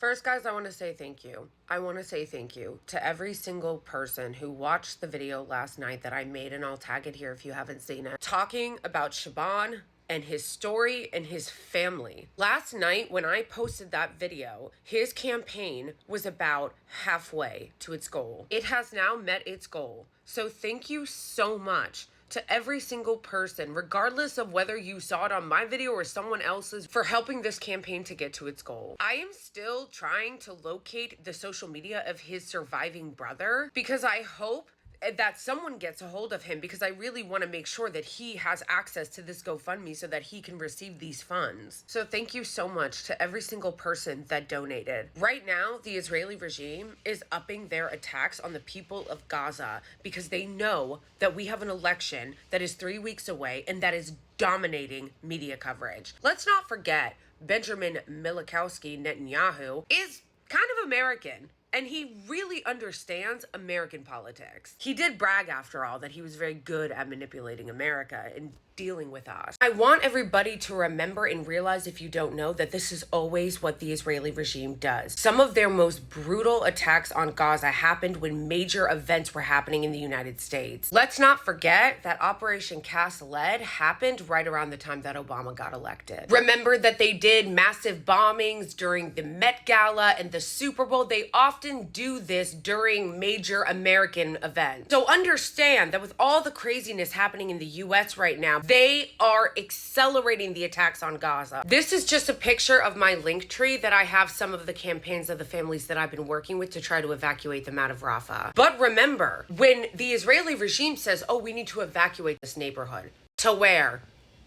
First, guys, I want to say thank you. I want to say thank you to every single person who watched the video last night that I made, and I'll tag it here if you haven't seen it, talking about Shaaban and his story and his family. Last night, when I posted that video, his campaign was about halfway to its goal. It has now met its goal. So thank you so much to every single person, regardless of whether you saw it on my video or someone else's, for helping this campaign to get to its goal. I am still trying to locate the social media of his surviving brother because I hope that someone gets a hold of him, because I really want to make sure that he has access to this GoFundMe so that he can receive these funds. So thank you so much to every single person that donated. Right now, the Israeli regime is upping their attacks on the people of Gaza because they know that we have an election that is 3 weeks away and that is dominating media coverage. Let's not forget, Benjamin Milikowski Netanyahu is kind of American. And he really understands American politics. He did brag, after all, that he was very good at manipulating America and dealing with us. I want everybody to remember and realize, if you don't know, that this is always what the Israeli regime does. Some of their most brutal attacks on Gaza happened when major events were happening in the United States. Let's not forget that Operation Cast Lead happened right around the time that Obama got elected. Remember that they did massive bombings during the Met Gala and the Super Bowl. They often do this during major American events. So understand that with all the craziness happening in the US right now, they are accelerating the attacks on Gaza. This is just a picture of my link tree that I have some of the campaigns of the families that I've been working with to try to evacuate them out of Rafah. But remember, when the Israeli regime says, oh, we need to evacuate this neighborhood, to where?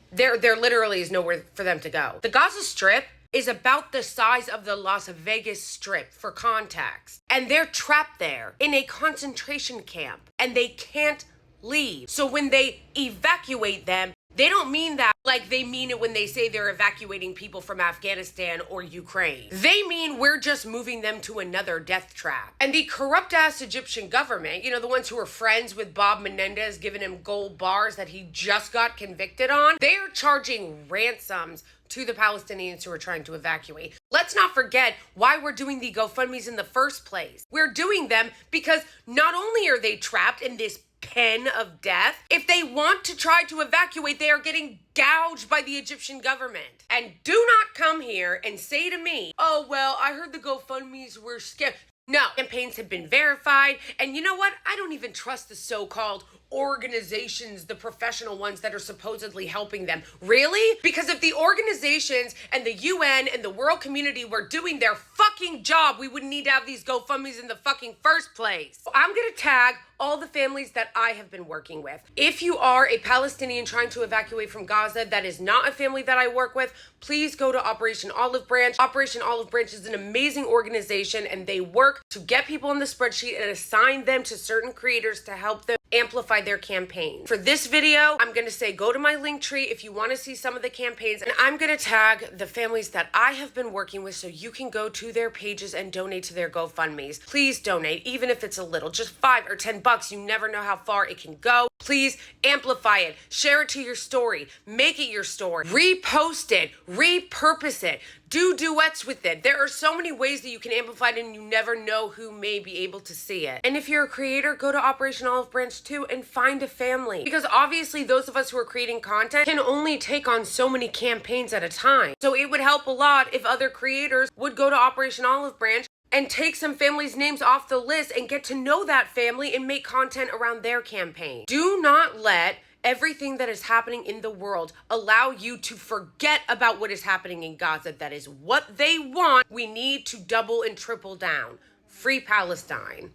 There literally is nowhere for them to go. The Gaza Strip is about the size of the Las Vegas Strip, for context. And they're trapped there in a concentration camp, and they can't leave. So when they evacuate them, they don't mean that like they mean it when they say they're evacuating people from Afghanistan or Ukraine. They mean we're just moving them to another death trap. And the corrupt-ass Egyptian government, the ones who are friends with Bob Menendez, giving him gold bars that he just got convicted on, they are charging ransoms to the Palestinians who are trying to evacuate. Let's not forget why we're doing the GoFundMes in the first place. We're doing them because not only are they trapped in this pen of death, if they want to try to evacuate, they are getting gouged by the Egyptian government. And do not come here and say to me, oh, well, I heard the GoFundMes were scam. No, campaigns have been verified. And you know what? I don't even trust the so-called organizations, the professional ones that are supposedly helping them. Really? Because if the organizations and the UN and the world community were doing their fucking job, we wouldn't need to have these GoFundMes in the fucking first place. I'm gonna tag all the families that I have been working with. If you are a Palestinian trying to evacuate from Gaza that is not a family that I work with, please go to Operation Olive Branch. Operation Olive Branch is an amazing organization, and they work to get people on the spreadsheet and assign them to certain creators to help them amplify their campaign. For this video, I'm going to say go to my link tree if you want to see some of the campaigns, and I'm going to tag the families that I have been working with so you can go to their pages and donate to their GoFundMes. Please donate, even if it's a little, just $5 or $10. You never know how far it can go. Please amplify it, share it to your story, make it your story, repost it, repurpose it, do duets with it. There are so many ways that you can amplify it, and you never know who may be able to see it. And if you're a creator, go to Operation Olive Branch too and find a family. Because obviously those of us who are creating content can only take on so many campaigns at a time. So it would help a lot if other creators would go to Operation Olive Branch and take some families' names off the list and get to know that family and make content around their campaign. Do not let everything that is happening in the world allow you to forget about what is happening in Gaza. That is what they want. We need to double and triple down. Free Palestine.